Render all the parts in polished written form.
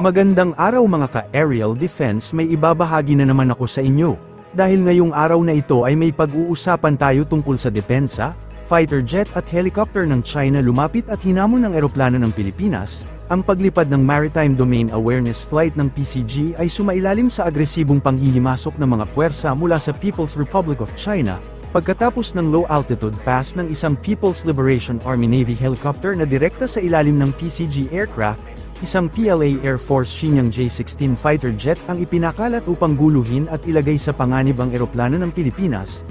Magandang araw mga ka-aerial defense, may ibabahagi na naman ako sa inyo. Dahil ngayong araw na ito ay may pag-uusapan tayo tungkol sa depensa, fighter jet at helicopter ng China lumapit at hinamon ng eroplano ng Pilipinas. Ang paglipad ng Maritime Domain Awareness Flight ng PCG ay sumailalim sa agresibong panghihimasok ng mga puwersa mula sa People's Republic of China, pagkatapos ng low-altitude pass ng isang People's Liberation Army Navy helicopter na direkta sa ilalim ng PCG aircraft. Isang PLA Air Force Shenyang J-16 fighter jet ang ipinakalat upang guluhin at ilagay sa panganib ang eroplano ng Pilipinas.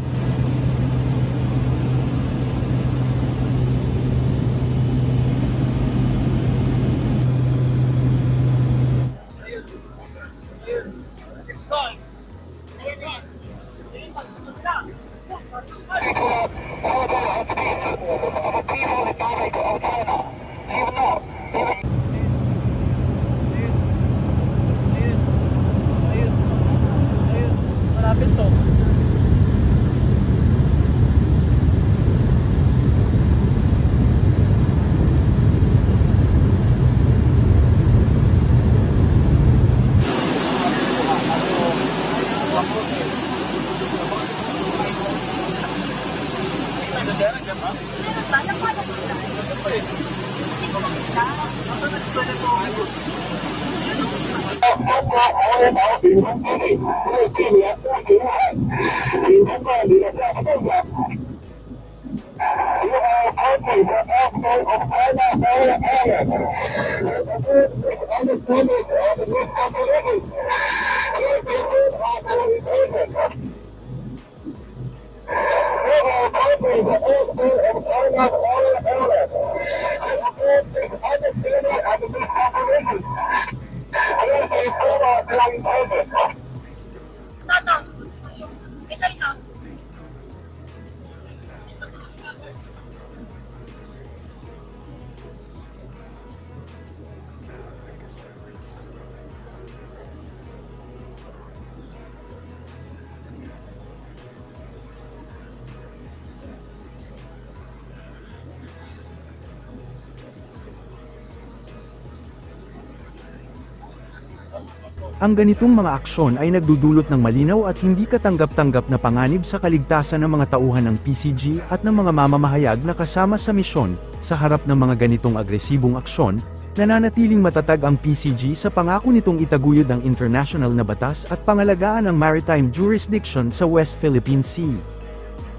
Malapit to. Ang ganitong mga aksyon ay nagdudulot ng malinaw at hindi katanggap-tanggap na panganib sa kaligtasan ng mga tauhan ng PCG at ng mga mamamahayag na kasama sa misyon. Sa harap ng mga ganitong agresibong aksyon, nananatiling matatag ang PCG sa pangako nitong itaguyod ang international na batas at pangalagaan ng maritime jurisdiction sa West Philippine Sea.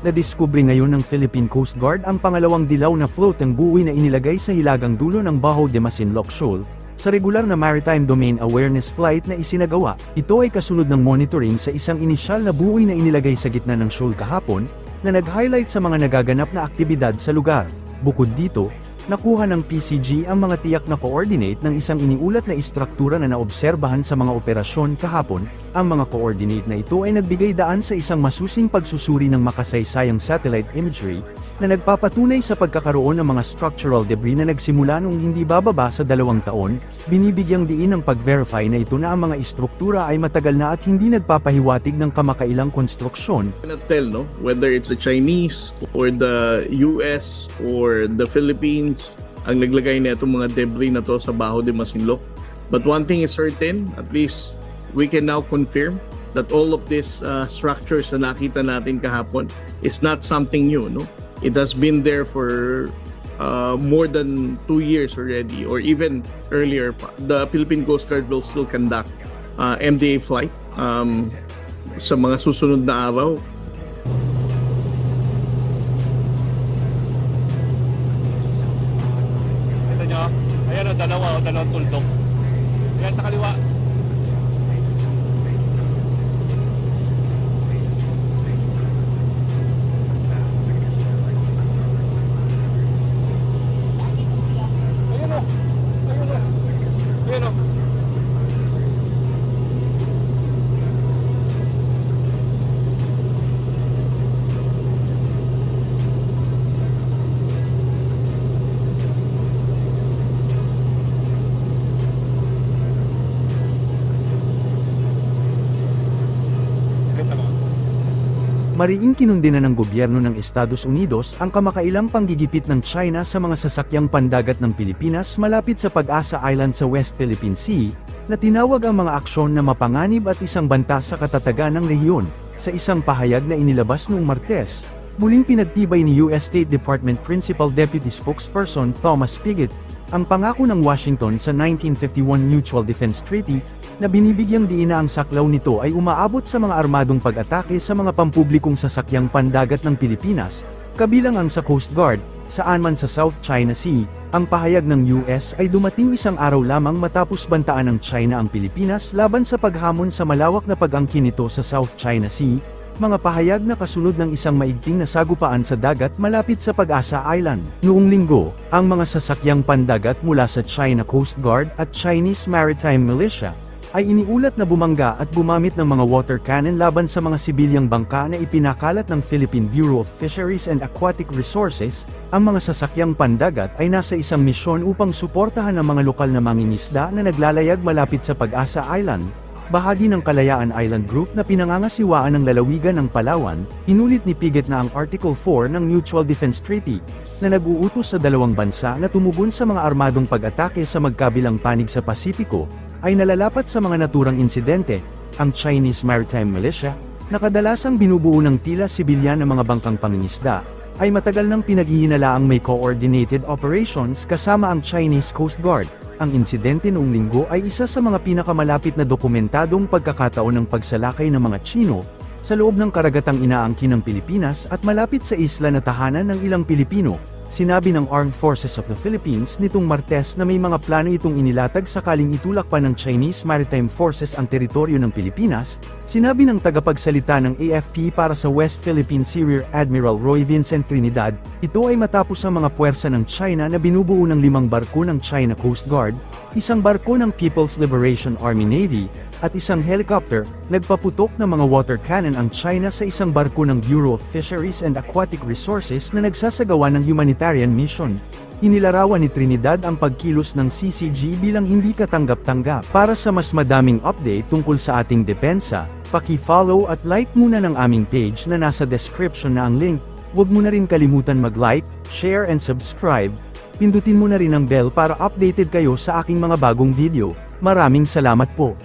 Nadiskubre ngayon ng Philippine Coast Guard ang pangalawang dilaw na floating buoy na inilagay sa hilagang dulo ng Baho de Masinloc Shoal. Sa regular na Maritime Domain Awareness Flight na isinagawa, ito ay kasunod ng monitoring sa isang inisyal na buoy na inilagay sa gitna ng shoal kahapon, na nag-highlight sa mga nagaganap na aktibidad sa lugar. Bukod dito, nakuha ng PCG ang mga tiyak na coordinate ng isang iniulat na istruktura na naobserbahan sa mga operasyon kahapon. Ang mga coordinate na ito ay nagbigay daan sa isang masusing pagsusuri ng makasaysayang satellite imagery, na nagpapatunay sa pagkakaroon ng mga structural debris na nagsimula noong hindi bababa sa 2 taon, binibigyang diin ng pag-verify na ito na ang mga istruktura ay matagal na at hindi nagpapahiwatig ng kamakailang konstruksyon. Cannot tell, no, whether it's the Chinese or the US or the Philippines ang naglagay na itong mga debris na to sa Baho de Masinloc. But one thing is certain, at least we can now confirm that all of these structures na nakita natin kahapon is not something new, no? It has been there for more than 2 years already, or even earlier. The Philippine Coast Guard will still conduct MDA flight sa mga susunod na araw. Ito nyo, ayan o, dalawang tuldok. Ayan sa kaliwa. Mariing kinundi na ng gobyerno ng Estados Unidos ang kamakailang panggigipit ng China sa mga sasakyang pandagat ng Pilipinas malapit sa Pag-asa Island sa West Philippine Sea, na tinawag ang mga aksyon na mapanganib at isang banta sa katatagan ng rehiyon. Sa isang pahayag na inilabas noong Martes, muling pinagtibay ni US State Department Principal Deputy Spokesperson Thomas Pigott ang pangako ng Washington sa 1951 Mutual Defense Treaty, na binibigyang diin na ang saklaw nito ay umaabot sa mga armadong pag-atake sa mga pampublikong sasakyang pandagat ng Pilipinas, kabilang ang sa Coast Guard, saan man sa South China Sea. Ang pahayag ng US ay dumating isang araw lamang matapos bantaan ng China ang Pilipinas laban sa paghamon sa malawak na pag-angkin nito sa South China Sea, mga pahayag na kasunod ng isang maigting na sagupaan sa dagat malapit sa Pag-asa Island. Noong linggo, ang mga sasakyang pandagat mula sa China Coast Guard at Chinese Maritime Militia ay iniulat na bumangga at gumamit ng mga water cannon laban sa mga sibilyang bangka na ipinakalat ng Philippine Bureau of Fisheries and Aquatic Resources. Ang mga sasakyang pandagat ay nasa isang misyon upang suportahan ang mga lokal na mangingisda na naglalayag malapit sa Pag-asa Island, bahagi ng Kalayaan Island Group na pinangangasiwaan ng lalawigan ng Palawan. Inulit ni Pigott na ang Article 4 ng Mutual Defense Treaty, na nag-uutos sa dalawang bansa na tumugon sa mga armadong pag-atake sa magkabilang panig sa Pasipiko, ay nalalapat sa mga naturang insidente. Ang Chinese Maritime Militia, na kadalasang binubuo ng tila sibilyan ng mga bangkang pangingisda, ay matagal nang pinaghihinalaang may coordinated operations kasama ang Chinese Coast Guard. Ang insidente noong linggo ay isa sa mga pinakamalapit na dokumentadong pagkakataon ng pagsalakay ng mga Tsino sa loob ng karagatang inaangkin ng Pilipinas at malapit sa isla na tahanan ng ilang Pilipino. Sinabi ng Armed Forces of the Philippines nitong Martes na may mga plano itong inilatag sakaling itulak pa ng Chinese Maritime Forces ang teritoryo ng Pilipinas. Sinabi ng tagapagsalita ng AFP para sa West Philippine Sea Rear Admiral Roy Vincent Trinidad, ito ay matapos ang mga puwersa ng China na binubuo ng 5 barko ng China Coast Guard, 1 barko ng People's Liberation Army Navy, at 1 helicopter. Nagpaputok ng mga water cannon ang China sa 1 barko ng Bureau of Fisheries and Aquatic Resources na nagsasagawa ng humanitarian mission. Inilarawan ni Trinidad ang pagkilos ng CCG bilang hindi katanggap-tanggap. Para sa mas madaming update tungkol sa ating depensa, paki-follow at like muna ng aming page na nasa description na ang link. Huwag mo na rin kalimutan mag-like, share and subscribe. Pindutin mo na rin ang bell para updated kayo sa aking mga bagong video. Maraming salamat po.